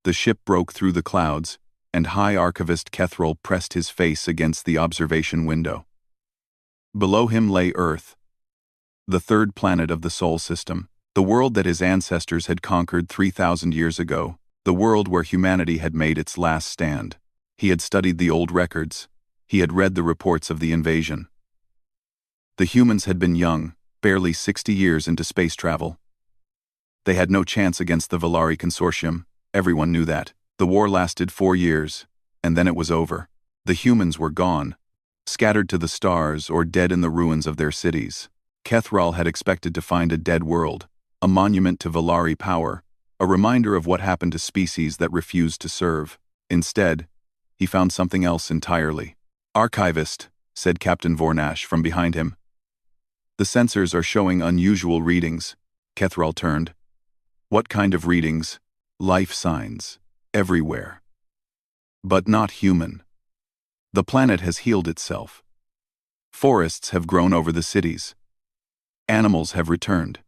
The ship broke through the clouds, and High Archivist Kethril pressed his face against the observation window. Below him lay Earth, the third planet of the Sol system, the world that his ancestors had conquered 3,000 years ago, the world where humanity had made its last stand. He had studied the old records. He had read the reports of the invasion. The humans had been young, barely 60 years into space travel. They had no chance against the Valari Consortium. Everyone knew that. The war lasted 4 years, and then it was over. The humans were gone, scattered to the stars or dead in the ruins of their cities. Kethril had expected to find a dead world, a monument to Valari power, a reminder of what happened to species that refused to serve. Instead, he found something else entirely. "Archivist," said Captain Vornash from behind him. "The sensors are showing unusual readings." Kethril turned. "What kind of readings?" "Life signs. Everywhere. But not human. The planet has healed itself. Forests have grown over the cities. Animals have returned.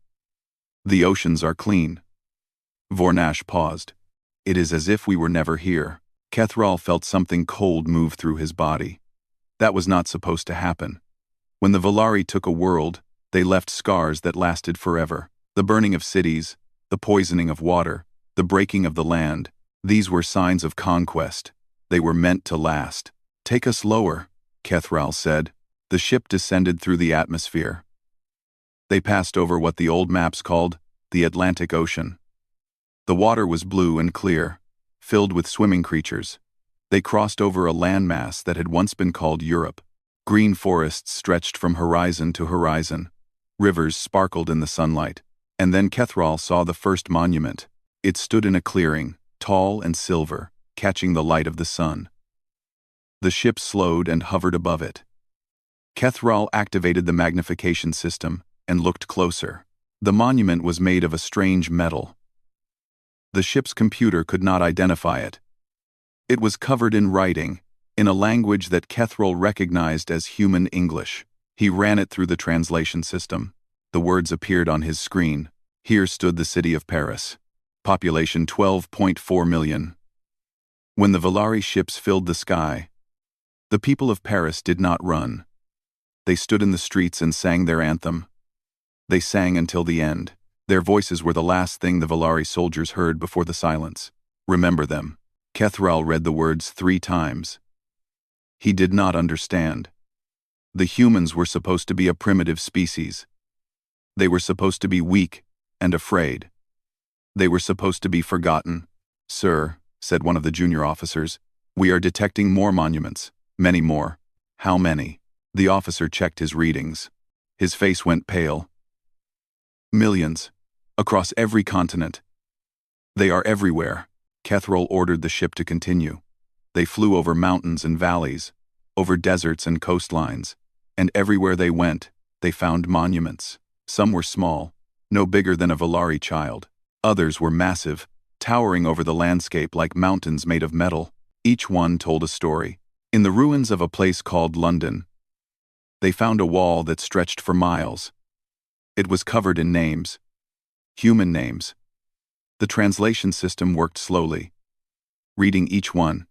The oceans are clean." Vornash paused. "It is as if we were never here." Kethril felt something cold move through his body. That was not supposed to happen. When the Valari took a world, they left scars that lasted forever. The burning of cities, the poisoning of water, the breaking of the land, these were signs of conquest. They were meant to last. "Take us lower," Kethril said. The ship descended through the atmosphere. They passed over what the old maps called the Atlantic Ocean. The water was blue and clear, filled with swimming creatures. They crossed over a landmass that had once been called Europe. Green forests stretched from horizon to horizon. Rivers sparkled in the sunlight. And then Kethril saw the first monument. It stood in a clearing, tall and silver, catching the light of the sun. The ship slowed and hovered above it. Kethril activated the magnification system and looked closer. The monument was made of a strange metal. The ship's computer could not identify it. It was covered in writing, in a language that Kethril recognized as human English. He ran it through the translation system. The words appeared on his screen. Here stood the city of Paris. Population 12.4 million. When the Valari ships filled the sky, the people of Paris did not run. They stood in the streets and sang their anthem. They sang until the end. Their voices were the last thing the Valari soldiers heard before the silence. "Remember them." Kethril read the words 3 times. He did not understand. The humans were supposed to be a primitive species. They were supposed to be weak and afraid. They were supposed to be forgotten. "Sir," said one of the junior officers, "we are detecting more monuments. Many more." "How many?" The officer checked his readings. His face went pale. "Millions. Across every continent. They are everywhere." Kethril ordered the ship to continue. They flew over mountains and valleys, over deserts and coastlines, and everywhere they went, they found monuments. Some were small, no bigger than a Valari child. Others were massive, towering over the landscape like mountains made of metal. Each one told a story. In the ruins of a place called London, they found a wall that stretched for miles. It was covered in names. Human names. The translation system worked slowly, reading each one.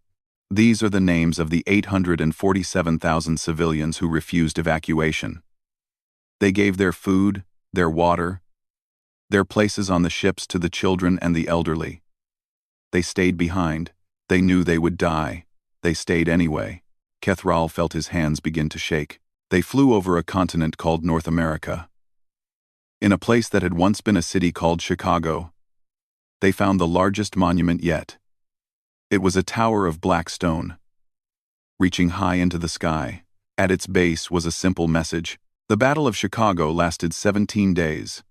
"These are the names of the 847,000 civilians who refused evacuation. They gave their food, their water, their places on the ships to the children and the elderly. They stayed behind. They knew they would die. They stayed anyway." Kethril felt his hands begin to shake. They flew over a continent called North America. In a place that had once been a city called Chicago, they found the largest monument yet. It was a tower of black stone, reaching high into the sky. At its base was a simple message. The Battle of Chicago lasted 17 days.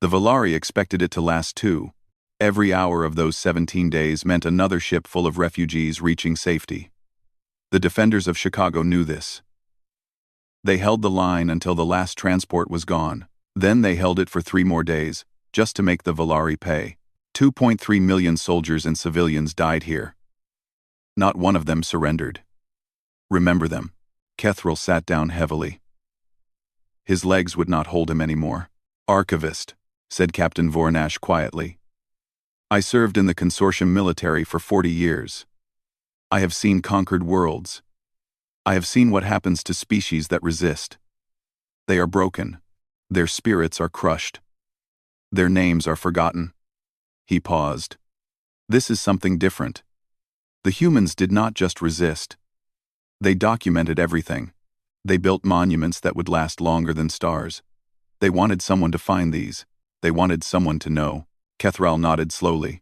The Valari expected it to last 2. Every hour of those 17 days meant another ship full of refugees reaching safety. The defenders of Chicago knew this. They held the line until the last transport was gone. Then they held it for 3 more days, just to make the Valari pay. 2.3 million soldiers and civilians died here. Not one of them surrendered. "Remember them." Kethril sat down heavily. His legs would not hold him anymore. "Archivist," said Captain Vornash quietly. I served in the consortium military for 40 years. I have seen conquered worlds. I have seen what happens to species that resist. They are broken. Their spirits are crushed. Their names are forgotten. He paused. This is something different. The humans did not just resist. They documented everything. They built monuments that would last longer than stars. They wanted someone to find these. They wanted someone to know. Kethral nodded slowly.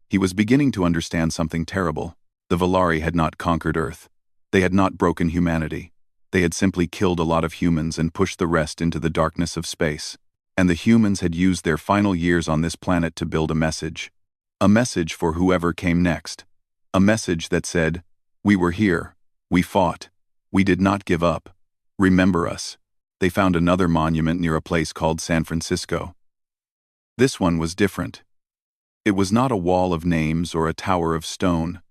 He was beginning to understand something terrible. The Valari had not conquered Earth. They had not broken humanity. They had simply killed a lot of humans and pushed the rest into the darkness of space. And the humans had used their final years on this planet to build a message. A message for whoever came next. A message that said, "We were here. We fought. We did not give up. Remember us." They found another monument near a place called San Francisco. This one was different. It was not a wall of names or a tower of stone.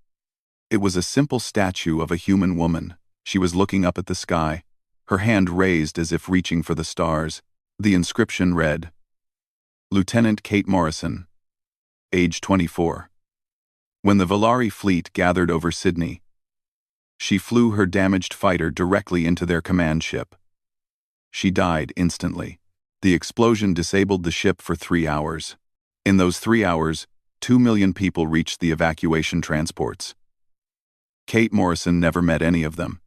It was a simple statue of a human woman. She was looking up at the sky, her hand raised as if reaching for the stars. The inscription read, "Lieutenant Kate Morrison, age 24. When the Valari fleet gathered over Sydney, she flew her damaged fighter directly into their command ship. She died instantly. The explosion disabled the ship for 3 hours. In those 3 hours, 2 million people reached the evacuation transports. Kate Morrison never met any of them.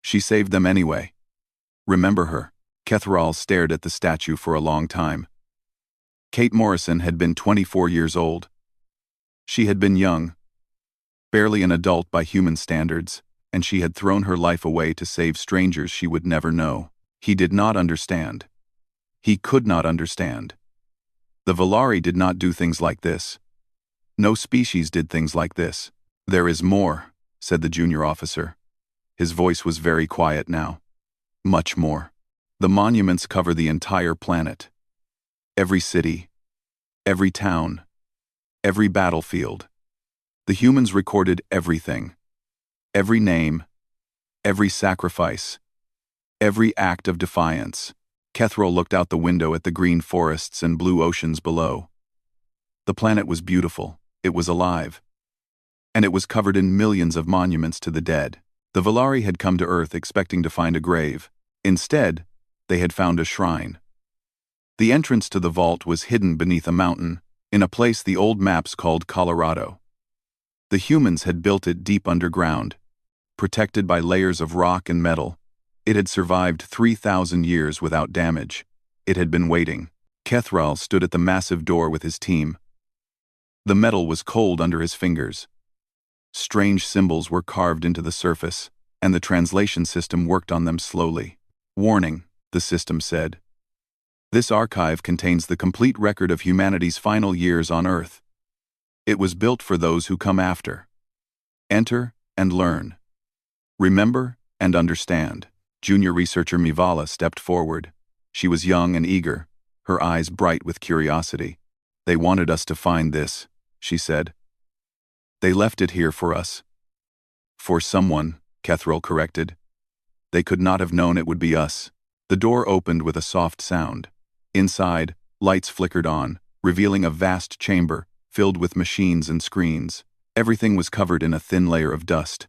She saved them anyway. Remember her." Kethral stared at the statue for a long time. Kate Morrison had been 24 years old. She had been young, barely an adult by human standards, and she had thrown her life away to save strangers she would never know. He did not understand. He could not understand. The Valari did not do things like this. No species did things like this. "There is more," said the junior officer. His voice was very quiet now. "Much more. The monuments cover the entire planet. Every city, every town, every battlefield. The humans recorded everything. Every name, every sacrifice, every act of defiance." Kethral looked out the window at the green forests and blue oceans below. The planet was beautiful. It was alive. And it was covered in millions of monuments to the dead. The Valari had come to Earth expecting to find a grave. Instead, they had found a shrine. The entrance to the vault was hidden beneath a mountain, in a place the old maps called Colorado. The humans had built it deep underground, protected by layers of rock and metal. It had survived 3,000 years without damage. It had been waiting. Kethral stood at the massive door with his team. The metal was cold under his fingers. Strange symbols were carved into the surface, and the translation system worked on them slowly. "Warning," the system said. "This archive contains the complete record of humanity's final years on Earth. It was built for those who come after. Enter and learn. Remember and understand." Junior researcher Mivala stepped forward. She was young and eager, her eyes bright with curiosity. "They wanted us to find this," she said. "They left it here for us." "For someone," Kethral corrected. "They could not have known it would be us." The door opened with a soft sound. Inside, lights flickered on, revealing a vast chamber filled with machines and screens. Everything was covered in a thin layer of dust.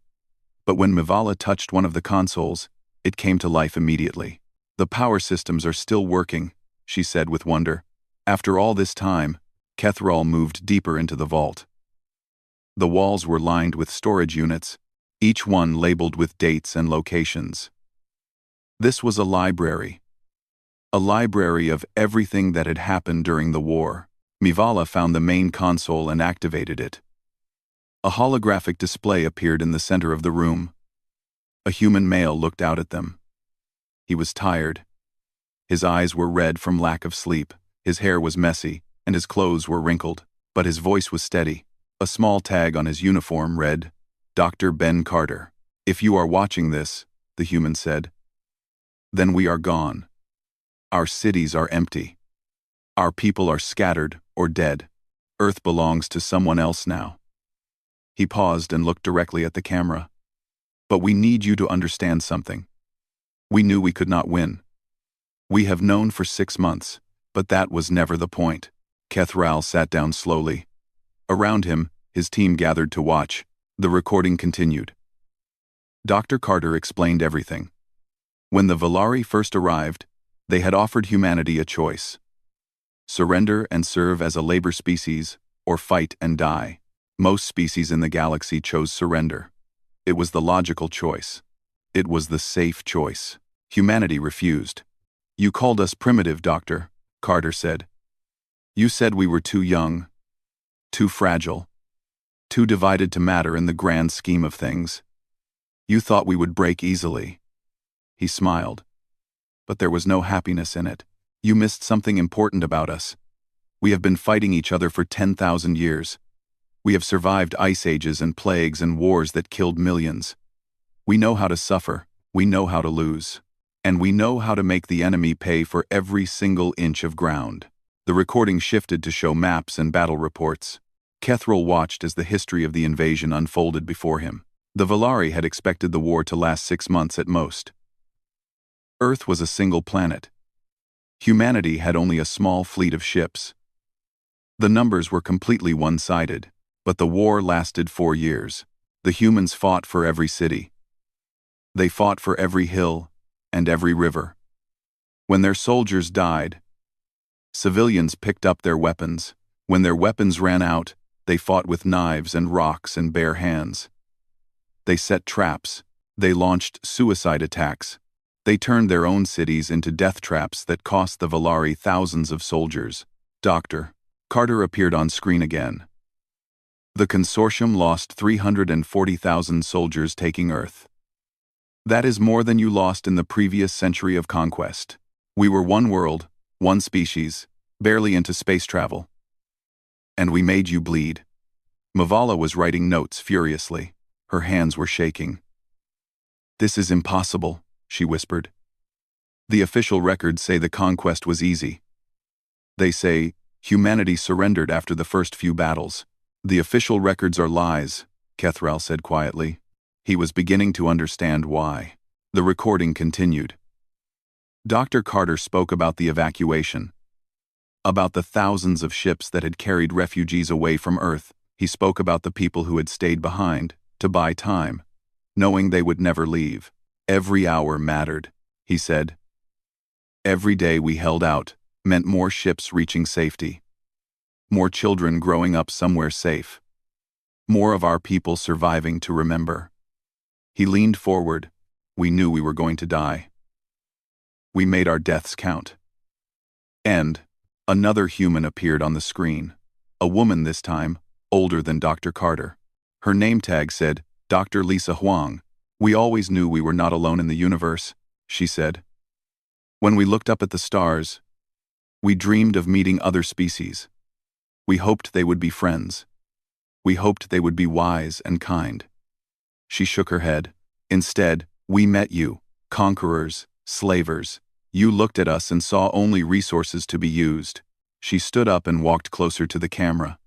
But when Mivala touched one of the consoles, it came to life immediately. "The power systems are still working," she said with wonder. After all this time, Kethral moved deeper into the vault. The walls were lined with storage units, each one labeled with dates and locations. This was a library. A library of everything that had happened during the war. Mivala found the main console and activated it. A holographic display appeared in the center of the room. A human male looked out at them. He was tired. His eyes were red from lack of sleep, his hair was messy, and his clothes were wrinkled, but his voice was steady. A small tag on his uniform read, "Dr. Ben Carter." "If you are watching this," the human said, "then we are gone. Our cities are empty. Our people are scattered or dead. Earth belongs to someone else now." He paused and looked directly at the camera. "But we need you to understand something. We knew we could not win. We have known for 6 months, but that was never the point." Kethral sat down slowly. Around him, his team gathered to watch. The recording continued. Dr. Carter explained everything. When the Valari first arrived, they had offered humanity a choice: surrender and serve as a labor species, or fight and die. Most species in the galaxy chose surrender. It was the logical choice. It was the safe choice. Humanity refused. "You called us primitive, Doctor," Carter said. "You said we were too young, too fragile, too divided to matter in the grand scheme of things. You thought we would break easily." He smiled. "But there was no happiness in it. You missed something important about us. We have been fighting each other for 10,000 years. We have survived ice ages and plagues and wars that killed millions. We know how to suffer, we know how to lose, and we know how to make the enemy pay for every single inch of ground." The recording shifted to show maps and battle reports. Kethril watched as the history of the invasion unfolded before him. The Valari had expected the war to last 6 months at most. Earth was a single planet. Humanity had only a small fleet of ships. The numbers were completely one-sided, but the war lasted 4 years. The humans fought for every city. They fought for every hill and every river. When their soldiers died, civilians picked up their weapons. When their weapons ran out, they fought with knives and rocks and bare hands. They set traps. They launched suicide attacks. They turned their own cities into death traps that cost the Valari thousands of soldiers. Dr. Carter appeared on screen again. "The consortium lost 340,000 soldiers taking Earth. That is more than you lost in the previous century of conquest. We were one world, one species, barely into space travel. And we made you bleed." Mavala was writing notes furiously. Her hands were shaking. "This is impossible," she whispered. "The official records say the conquest was easy. They say humanity surrendered after the first few battles." "The official records are lies," Kethril said quietly. He was beginning to understand why. The recording continued. Dr. Carter spoke about the evacuation, about the thousands of ships that had carried refugees away from Earth. He spoke about the people who had stayed behind, to buy time, knowing they would never leave. "Every hour mattered," he said. "Every day we held out meant more ships reaching safety, more children growing up somewhere safe, more of our people surviving to remember." He leaned forward. "We knew we were going to die. We made our deaths count." And another human appeared on the screen. A woman this time, older than Dr. Carter. Her name tag said, "Dr. Lisa Huang." "We always knew we were not alone in the universe," she said. "When we looked up at the stars, we dreamed of meeting other species. We hoped they would be friends. We hoped they would be wise and kind." She shook her head. "Instead, we met you, conquerors, slavers. You looked at us and saw only resources to be used." She stood up and walked closer to the camera.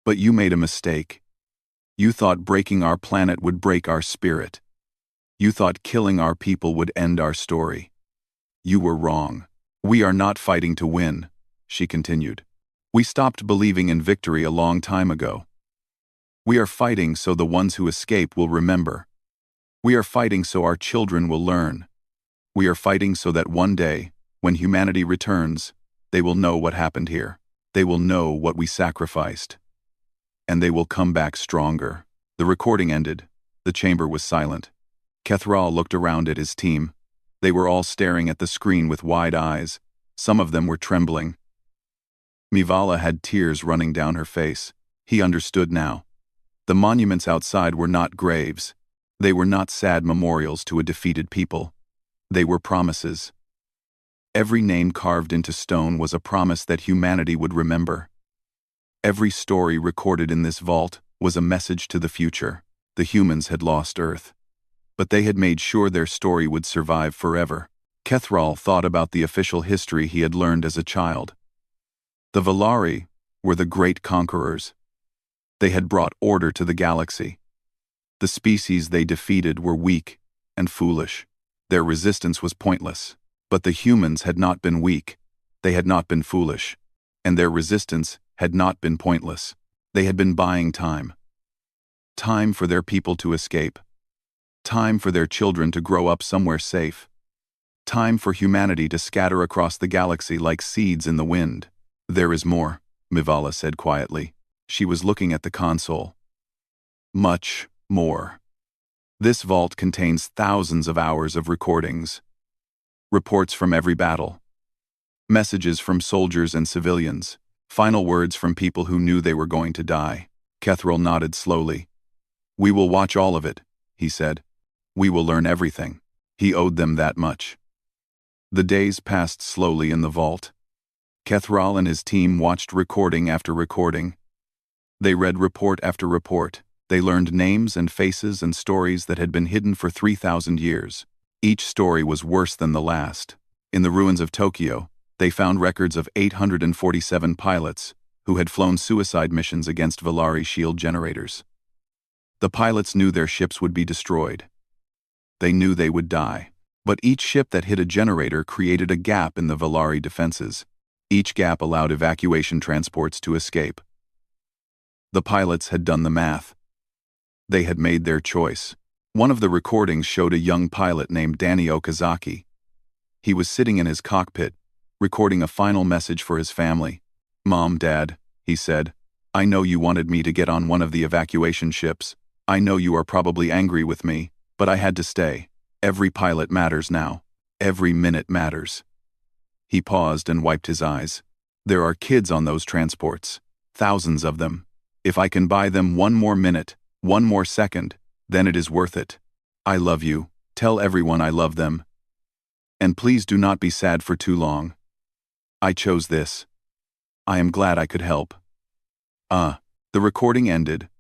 "But you made a mistake. You thought breaking our planet would break our spirit. You thought killing our people would end our story. You were wrong. We are not fighting to win," she continued. "We stopped believing in victory a long time ago. We are fighting so the ones who escape will remember. We are fighting so our children will learn. We are fighting so that one day, when humanity returns, they will know what happened here. They will know what we sacrificed. And they will come back stronger." The recording ended. The chamber was silent. Kethril looked around at his team. They were all staring at the screen with wide eyes. Some of them were trembling. Mivala had tears running down her face. He understood now. The monuments outside were not graves. They were not sad memorials to a defeated people. They were promises. Every name carved into stone was a promise that humanity would remember. Every story recorded in this vault was a message to the future. The humans had lost Earth, but they had made sure their story would survive forever. Kethril thought about the official history he had learned as a child. The Valari were the great conquerors. They had brought order to the galaxy. The species they defeated were weak and foolish. Their resistance was pointless. But the humans had not been weak. They had not been foolish. And their resistance had not been pointless. They had been buying time. Time for their people to escape. Time for their children to grow up somewhere safe. Time for humanity to scatter across the galaxy like seeds in the wind. There is more, Mivala said quietly. She was looking at the console. Much more. This vault contains thousands of hours of recordings. Reports from every battle. Messages from soldiers and civilians. Final words from people who knew they were going to die. Kethril nodded slowly. We will watch all of it, he said. We will learn everything. He owed them that much. The days passed slowly in the vault. Kethril and his team watched recording after recording. They read report after report. They learned names and faces and stories that had been hidden for 3,000 years. Each story was worse than the last. In the ruins of Tokyo, they found records of 847 pilots who had flown suicide missions against Valari shield generators. The pilots knew their ships would be destroyed. They knew they would die. But each ship that hit a generator created a gap in the Valari defenses. Each gap allowed evacuation transports to escape. The pilots had done the math. They had made their choice. One of the recordings showed a young pilot named Danny Okazaki. He was sitting in his cockpit, recording a final message for his family. Mom, Dad, he said, I know you wanted me to get on one of the evacuation ships. I know you are probably angry with me, but I had to stay. Every pilot matters now. Every minute matters. He paused and wiped his eyes. There are kids on those transports. Thousands of them. If I can buy them one more minute, one more second, then it is worth it. I love you. Tell everyone I love them. And please do not be sad for too long. I chose this. I am glad I could help. The recording ended.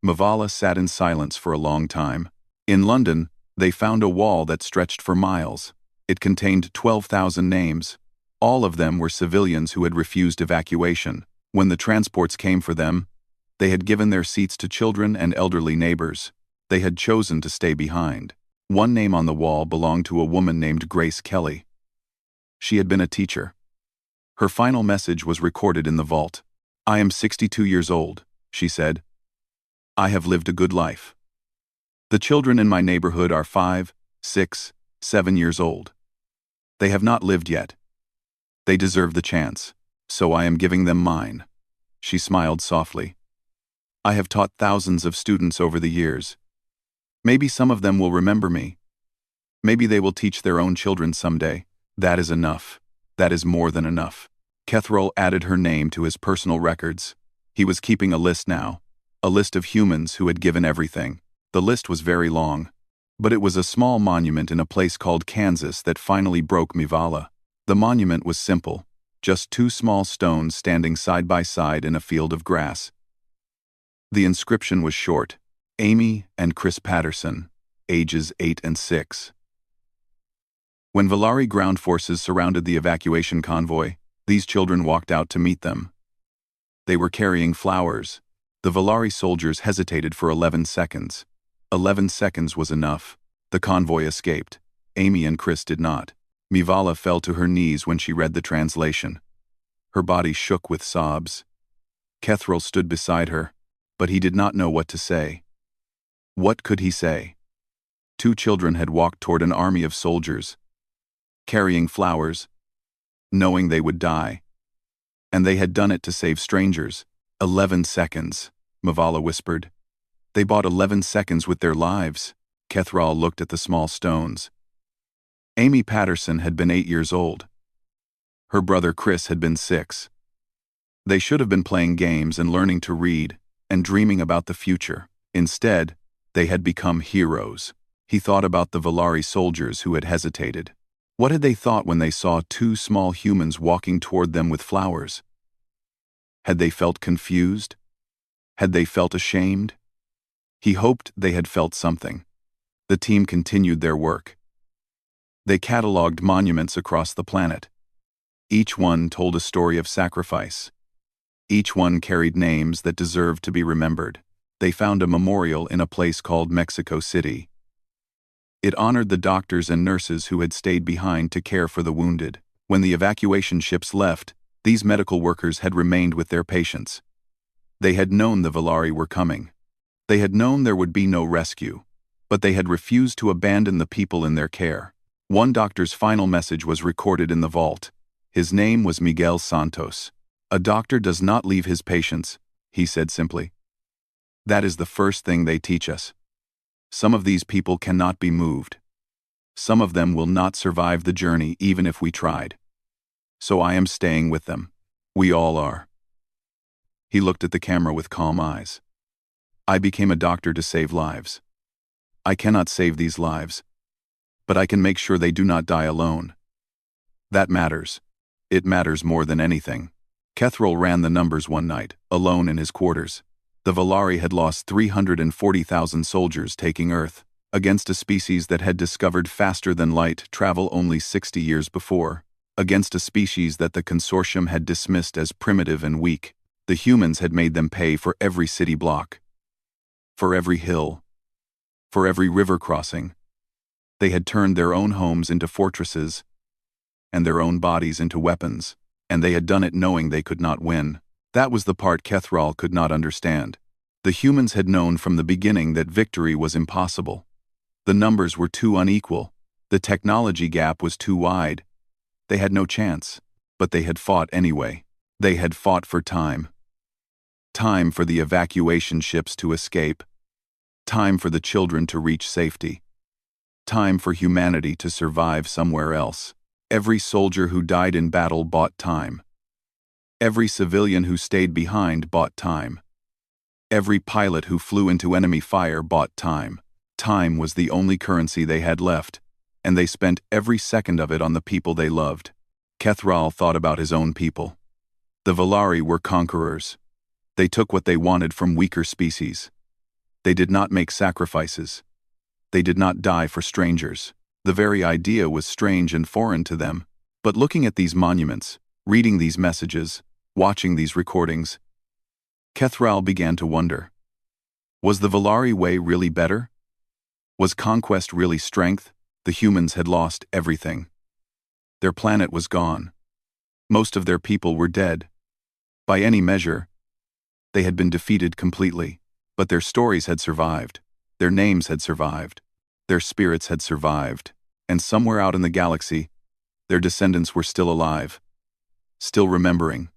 Mivala sat in silence for a long time. In London, they found a wall that stretched for miles. It contained 12,000 names. All of them were civilians who had refused evacuation. When the transports came for them, they had given their seats to children and elderly neighbors. They had chosen to stay behind. One name on the wall belonged to a woman named Grace Kelly. She had been a teacher. Her final message was recorded in the vault. I am 62 years old, she said. I have lived a good life. The children in my neighborhood are 5, 6, 7 years old. They have not lived yet. They deserve the chance, so I am giving them mine. She smiled softly. I have taught thousands of students over the years. Maybe some of them will remember me. Maybe they will teach their own children someday. That is enough. That is more than enough. Kethril added her name to his personal records. He was keeping a list now, a list of humans who had given everything. The list was very long, but it was a small monument in a place called Kansas that finally broke Mivala. The monument was simple, just 2 small stones standing side by side in a field of grass. The inscription was short: Amy and Chris Patterson, ages 8 and 6. When Valari ground forces surrounded the evacuation convoy, these children walked out to meet them. They were carrying flowers. The Valari soldiers hesitated for 11 seconds. 11 seconds was enough. The convoy escaped. Amy and Chris did not. Mivala fell to her knees when she read the translation. Her body shook with sobs. Kethril stood beside her, but he did not know what to say. What could he say? 2 children had walked toward an army of soldiers, carrying flowers, knowing they would die. And they had done it to save strangers. 11 seconds, Mivala whispered. They bought 11 seconds with their lives. Kethril looked at the small stones. Amy Patterson had been 8 years old. Her brother Chris had been 6. They should have been playing games and learning to read and dreaming about the future. Instead, they had become heroes. He thought about the Valari soldiers who had hesitated. What had they thought when they saw 2 small humans walking toward them with flowers? Had they felt confused? Had they felt ashamed? He hoped they had felt something. The team continued their work. They cataloged monuments across the planet. Each one told a story of sacrifice. Each one carried names that deserved to be remembered. They found a memorial in a place called Mexico City. It honored the doctors and nurses who had stayed behind to care for the wounded. When the evacuation ships left, these medical workers had remained with their patients. They had known the Valari were coming. They had known there would be no rescue, but they had refused to abandon the people in their care. One doctor's final message was recorded in the vault. His name was Miguel Santos. "A doctor does not leave his patients," he said simply. "That is the first thing they teach us. Some of these people cannot be moved. Some of them will not survive the journey even if we tried. So I am staying with them. We all are." He looked at the camera with calm eyes. "I became a doctor to save lives. I cannot save these lives, but I can make sure they do not die alone. That matters. It matters more than anything." Kethril ran the numbers one night, alone in his quarters. The Valari had lost 340,000 soldiers taking Earth, against a species that had discovered faster-than-light travel only 60 years before, against a species that the consortium had dismissed as primitive and weak. The humans had made them pay for every city block, for every hill, for every river crossing. They had turned their own homes into fortresses, and their own bodies into weapons, and they had done it knowing they could not win. That was the part Kethril could not understand. The humans had known from the beginning that victory was impossible. The numbers were too unequal. The technology gap was too wide. They had no chance, but they had fought anyway. They had fought for time. Time for the evacuation ships to escape. Time for the children to reach safety. Time for humanity to survive somewhere else. Every soldier who died in battle bought time. Every civilian who stayed behind bought time. Every pilot who flew into enemy fire bought time. Time was the only currency they had left, and they spent every second of it on the people they loved. Kethril thought about his own people. The Valari were conquerors. They took what they wanted from weaker species. They did not make sacrifices. They did not die for strangers. The very idea was strange and foreign to them. But looking at these monuments, reading these messages, watching these recordings, Kethril began to wonder. Was the Valari way really better? Was conquest really strength? The humans had lost everything. Their planet was gone. Most of their people were dead. By any measure, they had been defeated completely. But their stories had survived. Their names had survived. Their spirits had survived. And somewhere out in the galaxy, their descendants were still alive. Still remembering.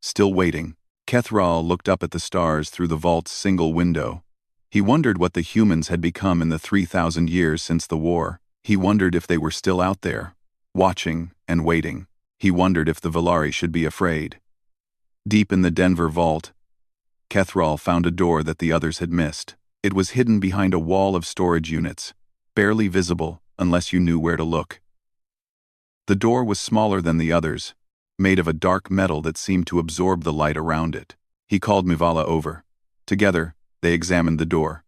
Still waiting. Kethril looked up at the stars through the vault's single window. He wondered what the humans had become in the 3,000 years since the war. He wondered if they were still out there, watching and waiting. He wondered if the Valari should be afraid. Deep in the Denver vault, Kethril found a door that the others had missed. It was hidden behind a wall of storage units, barely visible unless you knew where to look. The door was smaller than the others, made of a dark metal that seemed to absorb the light around it. He called Mivala over. Together, they examined the door.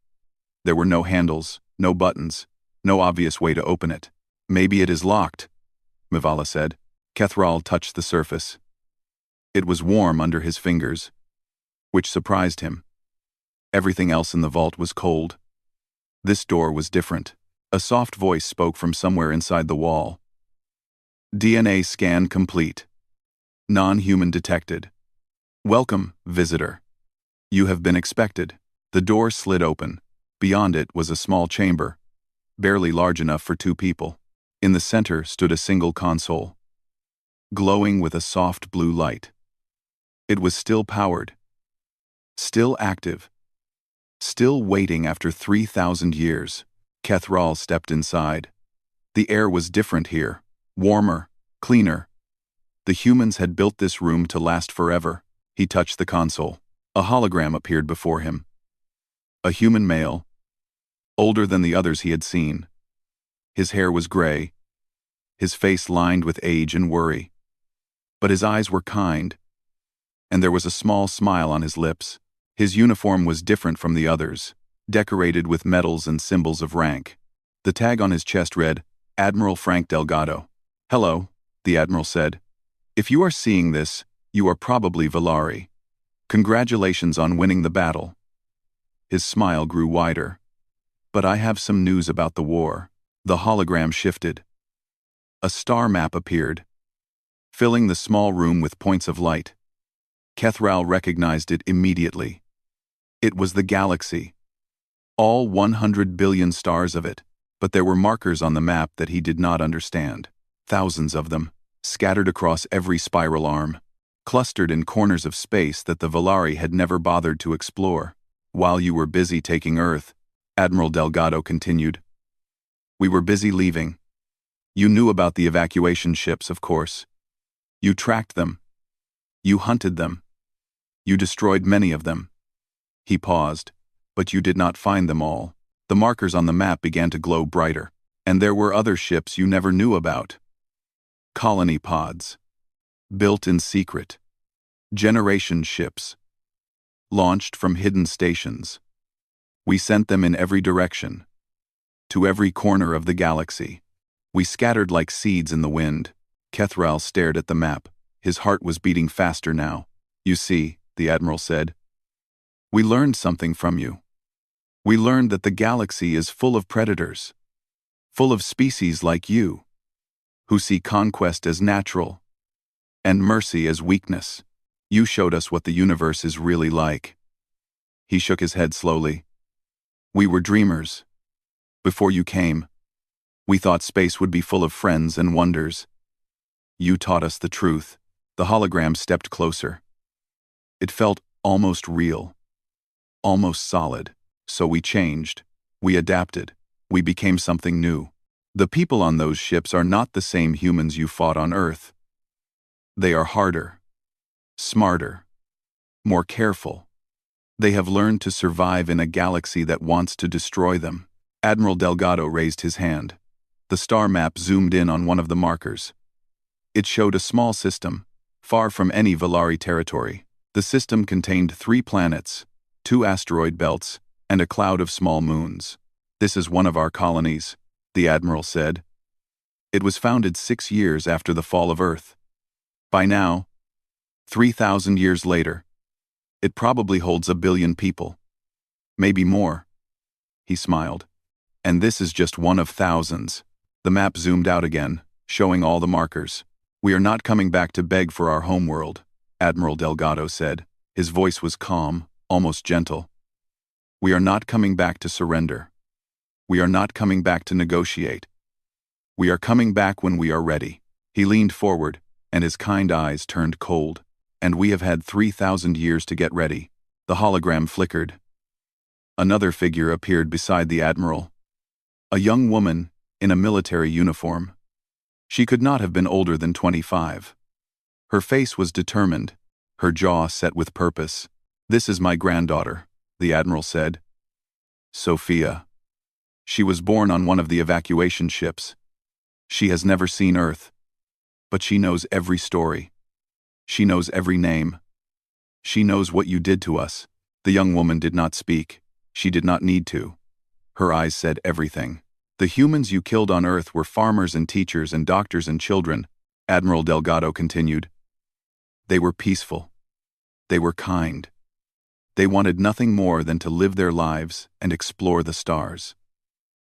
There were no handles, no buttons, no obvious way to open it. "Maybe it is locked," Mivala said. Kethril touched the surface. It was warm under his fingers, which surprised him. Everything else in the vault was cold. This door was different. A soft voice spoke from somewhere inside the wall. "DNA scan complete. Non-human detected. Welcome, visitor. You have been expected." The door slid open. Beyond it was a small chamber, barely large enough for 2 people. In the center stood a single console, glowing with a soft blue light. It was still powered, still active, still waiting after 3,000 years. Kethril stepped inside. The air was different here, warmer, cleaner. The humans had built this room to last forever. He touched the console. A hologram appeared before him. A human male, older than the others he had seen. His hair was gray, his face lined with age and worry. But his eyes were kind, and there was a small smile on his lips. His uniform was different from the others, decorated with medals and symbols of rank. The tag on his chest read, "Admiral Frank Delgado." "Hello," the Admiral said. "If you are seeing this, you are probably Valari. Congratulations on winning the battle." His smile grew wider. "But I have some news about the war." The hologram shifted. A star map appeared, filling the small room with points of light. Kethral recognized it immediately. It was the galaxy. All 100 billion stars of it, but there were markers on the map that he did not understand. Thousands of them, scattered across every spiral arm, clustered in corners of space that the Valari had never bothered to explore. While you were busy taking Earth, Admiral Delgado continued, we were busy leaving. You knew about the evacuation ships, of course. You tracked them. You hunted them. You destroyed many of them. He paused, but you did not find them all. The markers on the map began to glow brighter, and there were other ships you never knew about. Colony pods. Built in secret. Generation ships. Launched from hidden stations. We sent them in every direction. To every corner of the galaxy. We scattered like seeds in the wind. Kethral stared at the map. His heart was beating faster now. You see, the Admiral said. We learned something from you. We learned that the galaxy is full of predators. Full of species like you, who see conquest as natural, and mercy as weakness. You showed us what the universe is really like. He shook his head slowly. We were dreamers. Before you came, we thought space would be full of friends and wonders. You taught us the truth. The hologram stepped closer. It felt almost real. Almost solid. So we changed. We adapted. We became something new. The people on those ships are not the same humans you fought on Earth. They are harder. Smarter. More careful. They have learned to survive in a galaxy that wants to destroy them. Admiral Delgado raised his hand. The star map zoomed in on one of the markers. It showed a small system, far from any Valari territory. The system contained 3 planets, 2 asteroid belts, and a cloud of small moons. This is one of our colonies, the Admiral said. It was founded 6 years after the fall of Earth. By now, 3,000 years later, it probably holds 1 billion people. Maybe more. He smiled. And this is just one of thousands. The map zoomed out again, showing all the markers. We are not coming back to beg for our homeworld, Admiral Delgado said. His voice was calm, almost gentle. We are not coming back to surrender. We are not coming back to negotiate. We are coming back when we are ready. He leaned forward, and his kind eyes turned cold. And we have had 3,000 years to get ready. The hologram flickered. Another figure appeared beside the Admiral. A young woman in a military uniform. She could not have been older than 25. Her face was determined, her jaw set with purpose. This is my granddaughter, the Admiral said. Sophia. She was born on one of the evacuation ships. She has never seen Earth. But she knows every story. She knows every name. She knows what you did to us. The young woman did not speak. She did not need to. Her eyes said everything. The humans you killed on Earth were farmers and teachers and doctors and children, Admiral Delgado continued. They were peaceful. They were kind. They wanted nothing more than to live their lives and explore the stars.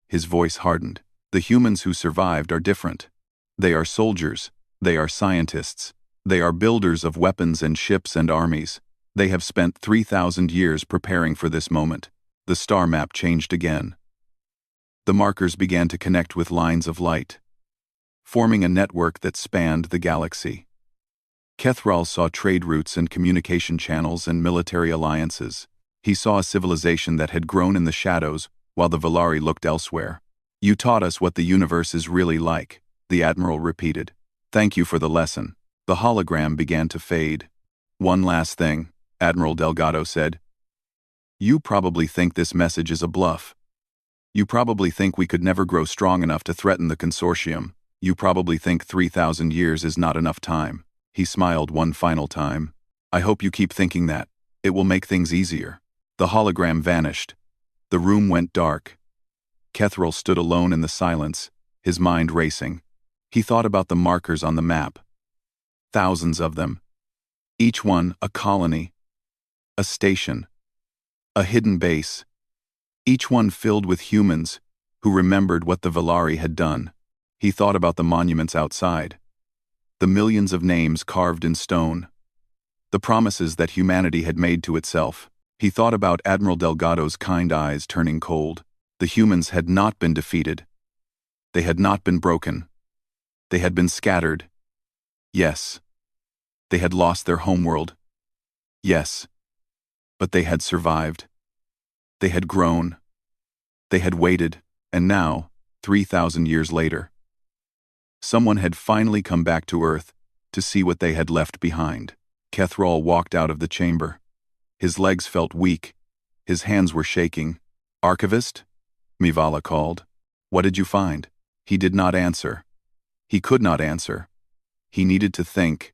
His voice hardened. The humans who survived are different. They are soldiers. They are scientists. They are builders of weapons and ships and armies. They have spent 3,000 years preparing for this moment. The star map changed again. The markers began to connect with lines of light, forming a network that spanned the galaxy. Kethral saw trade routes and communication channels and military alliances. He saw a civilization that had grown in the shadows while the Valari looked elsewhere. You taught us what the universe is really like, the Admiral repeated. Thank you for the lesson. The hologram began to fade. One last thing, Admiral Delgado said. You probably think this message is a bluff. You probably think we could never grow strong enough to threaten the consortium. You probably think 3,000 years is not enough time. He smiled one final time. I hope you keep thinking that. It will make things easier. The hologram vanished. The room went dark. Kethral stood alone in the silence, his mind racing. He thought about the markers on the map. Thousands of them. Each one a colony, a station, a hidden base. Each one filled with humans who remembered what the Valari had done. He thought about the monuments outside. The millions of names carved in stone. the promises that humanity had made to itself. He thought about Admiral Delgado's kind eyes turning cold. The humans had not been defeated. They had not been broken. They had been scattered. Yes. They had lost their homeworld. Yes. But they had survived. They had grown. They had waited, and now, 3,000 years later, someone had finally come back to Earth to see what they had left behind. Kethral walked out of the chamber. His legs felt weak. His hands were shaking. "Archivist?" Mivala called. "What did you find?" He did not answer. He could not answer. He needed to think.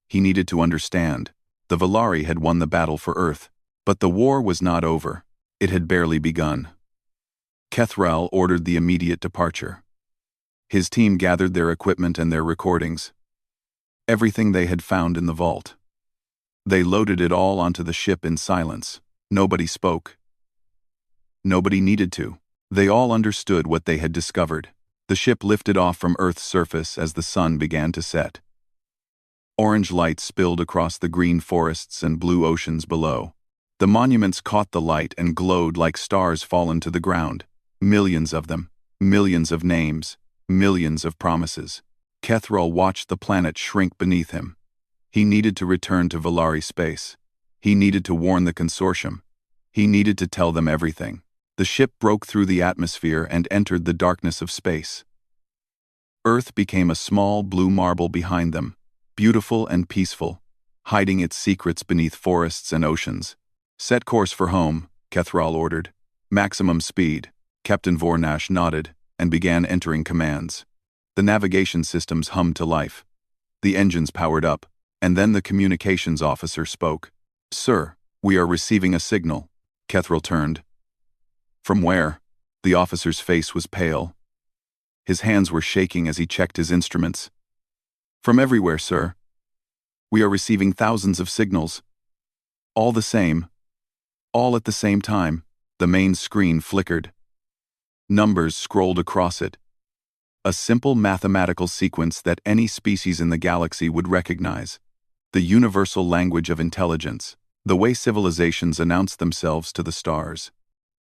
He needed to understand. The Valari had won the battle for Earth. But the war was not over. It had barely begun. Kethral ordered the immediate departure. His team gathered their equipment and their recordings. Everything they had found in the vault. They loaded it all onto the ship in silence. Nobody spoke. Nobody needed to. They all understood what they had discovered. The ship lifted off from Earth's surface as the sun began to set. Orange light spilled across the green forests and blue oceans below. The monuments caught the light and glowed like stars fallen to the ground. Millions of them. Millions of names. Millions of promises. Kethral watched the planet shrink beneath him. He needed to return to Valari space. He needed to warn the consortium. He needed to tell them everything. The ship broke through the atmosphere and entered the darkness of space. Earth became a small blue marble behind them, beautiful and peaceful, hiding its secrets beneath forests and oceans. "Set course for home," Kethral ordered. "Maximum speed." Captain Vornash nodded and began entering commands. The navigation systems hummed to life. The engines powered up, and then the communications officer spoke. "Sir, we are receiving a signal." Kethral turned. "From where?" The officer's face was pale. His hands were shaking as he checked his instruments. "From everywhere, sir. We are receiving thousands of signals. All the same. All at the same time." The main screen flickered. Numbers scrolled across it. A simple mathematical sequence that any species in the galaxy would recognize. The universal language of intelligence. The way civilizations announce themselves to the stars.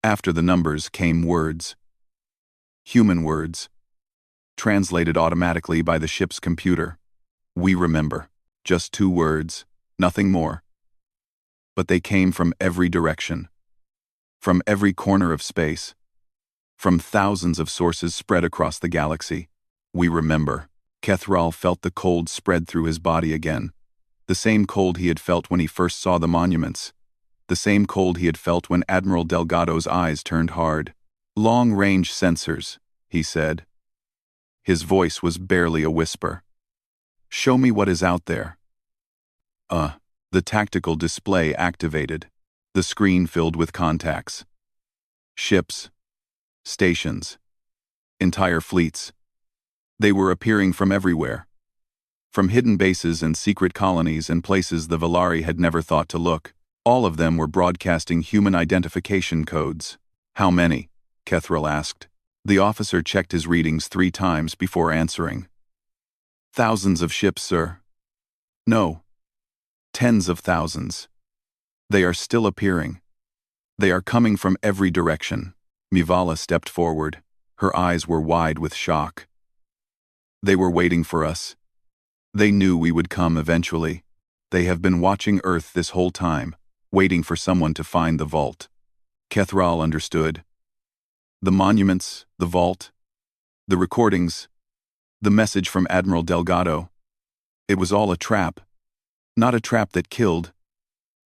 After the numbers came words. Human words. Translated automatically by the ship's computer. "We remember." Just 2 words, nothing more. But they came from every direction. From every corner of space. From thousands of sources spread across the galaxy. "We remember." Kethral felt the cold spread through his body again. The same cold he had felt when he first saw the monuments. The same cold he had felt when Admiral Delgado's eyes turned hard. "Long-range sensors," he said. His voice was barely a whisper. "Show me what is out there." The tactical display activated. The screen filled with contacts. Ships. Stations. Entire fleets. They were appearing from everywhere. From hidden bases and secret colonies and places the Valari had never thought to look. All of them were broadcasting human identification codes. "How many?" Kethral asked. The officer checked his readings 3 times before answering. "Thousands of ships, sir." "No. Tens of thousands. They are still appearing. They are coming from every direction." Mivala stepped forward. Her eyes were wide with shock. "They were waiting for us. They knew we would come eventually. They have been watching Earth this whole time, waiting for someone to find the vault." Kethral understood. The monuments, the vault, the recordings, the message from Admiral Delgado. It was all a trap. Not a trap that killed,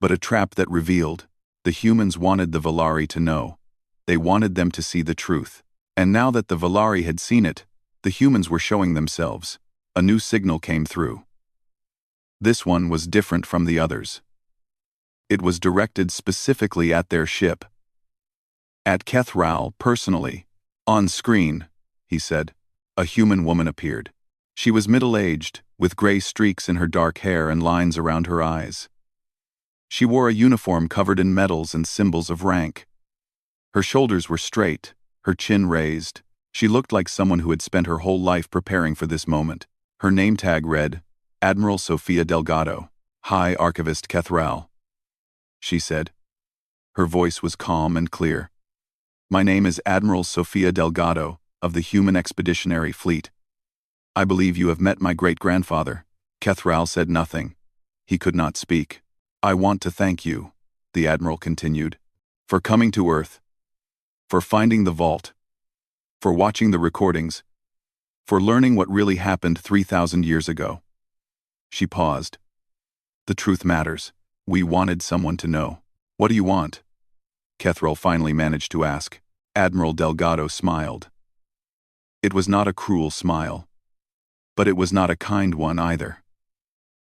but a trap that revealed. The humans wanted the Valari to know. They wanted them to see the truth. And now that the Valari had seen it, the humans were showing themselves. A new signal came through. This one was different from the others. It was directed specifically at their ship. At Kethral, personally. "On screen," he said, a human woman appeared. She was middle-aged, with gray streaks in her dark hair and lines around her eyes. She wore a uniform covered in medals and symbols of rank. Her shoulders were straight, her chin raised. She looked like someone who had spent her whole life preparing for this moment. Her name tag read, Admiral Sofia Delgado. Hi, Archivist Kethral, she said. Her voice was calm and clear. My name is Admiral Sofia Delgado of the Human Expeditionary Fleet. I believe you have met my great-grandfather. Kethral said nothing. He could not speak. I want to thank you, the Admiral continued, for coming to Earth, for finding the vault, for watching the recordings, for learning what really happened 3,000 years ago. She paused. The truth matters. We wanted someone to know. What do you want? Kethral finally managed to ask. Admiral Delgado smiled. It was not a cruel smile, but it was not a kind one either.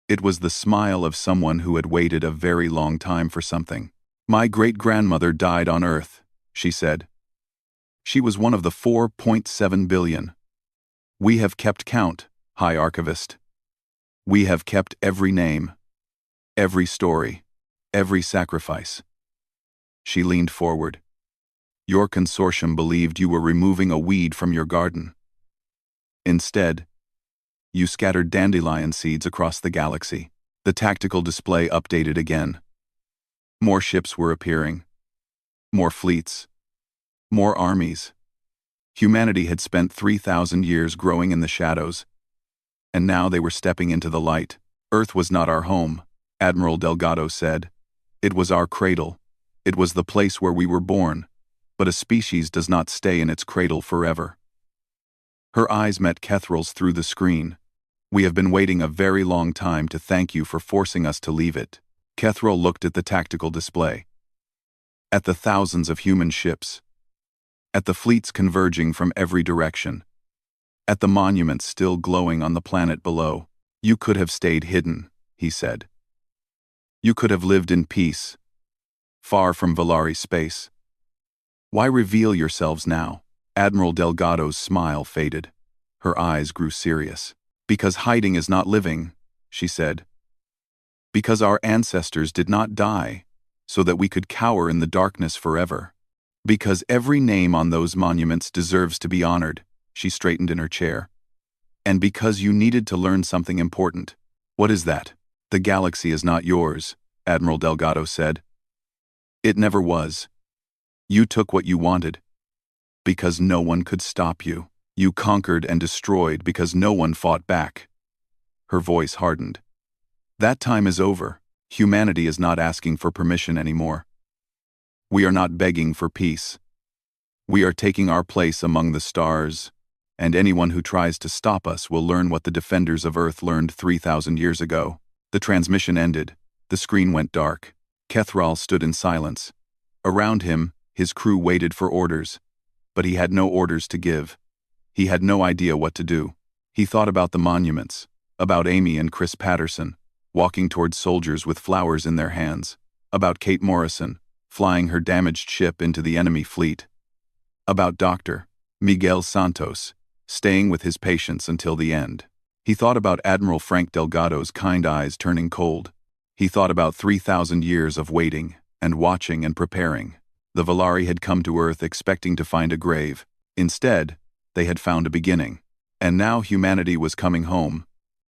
It was the smile of someone who had waited a very long time for something. My great-grandmother died on Earth, she said. She was one of the 4.7 billion. We have kept count, High Archivist. We have kept every name, every story, every sacrifice. She leaned forward. Your consortium believed you were removing a weed from your garden. Instead, you scattered dandelion seeds across the galaxy. The tactical display updated again. More ships were appearing. More fleets. More armies. Humanity had spent 3,000 years growing in the shadows, and now they were stepping into the light. Earth was not our home, Admiral Delgado said. It was our cradle. It was the place where we were born, but a species does not stay in its cradle forever. Her eyes met Kethral's through the screen. We have been waiting a very long time to thank you for forcing us to leave it. Kethral looked at the tactical display. At the thousands of human ships. At the fleets converging from every direction. At the monuments still glowing on the planet below. You could have stayed hidden, he said. You could have lived in peace, far from Valari space. Why reveal yourselves now? Admiral Delgado's smile faded. Her eyes grew serious. Because hiding is not living, she said. Because our ancestors did not die, so that we could cower in the darkness forever. Because every name on those monuments deserves to be honored, she straightened in her chair. And because you needed to learn something important. What is that? The galaxy is not yours, Admiral Delgado said. It never was. You took what you wanted. Because no one could stop you. You conquered and destroyed because no one fought back. Her voice hardened. That time is over. Humanity is not asking for permission anymore. We are not begging for peace. We are taking our place among the stars, and anyone who tries to stop us will learn what the defenders of Earth learned 3,000 years ago. The transmission ended. The screen went dark. Kethral stood in silence. Around him, his crew waited for orders, but he had no orders to give. He had no idea what to do. He thought about the monuments, about Amy and Chris Patterson, walking towards soldiers with flowers in their hands, about Kate Morrison, flying her damaged ship into the enemy fleet, about Dr. Miguel Santos, staying with his patients until the end. He thought about Admiral Frank Delgado's kind eyes turning cold. He thought about 3,000 years of waiting and watching and preparing. The Valari had come to Earth expecting to find a grave. Instead, they had found a beginning. And now humanity was coming home,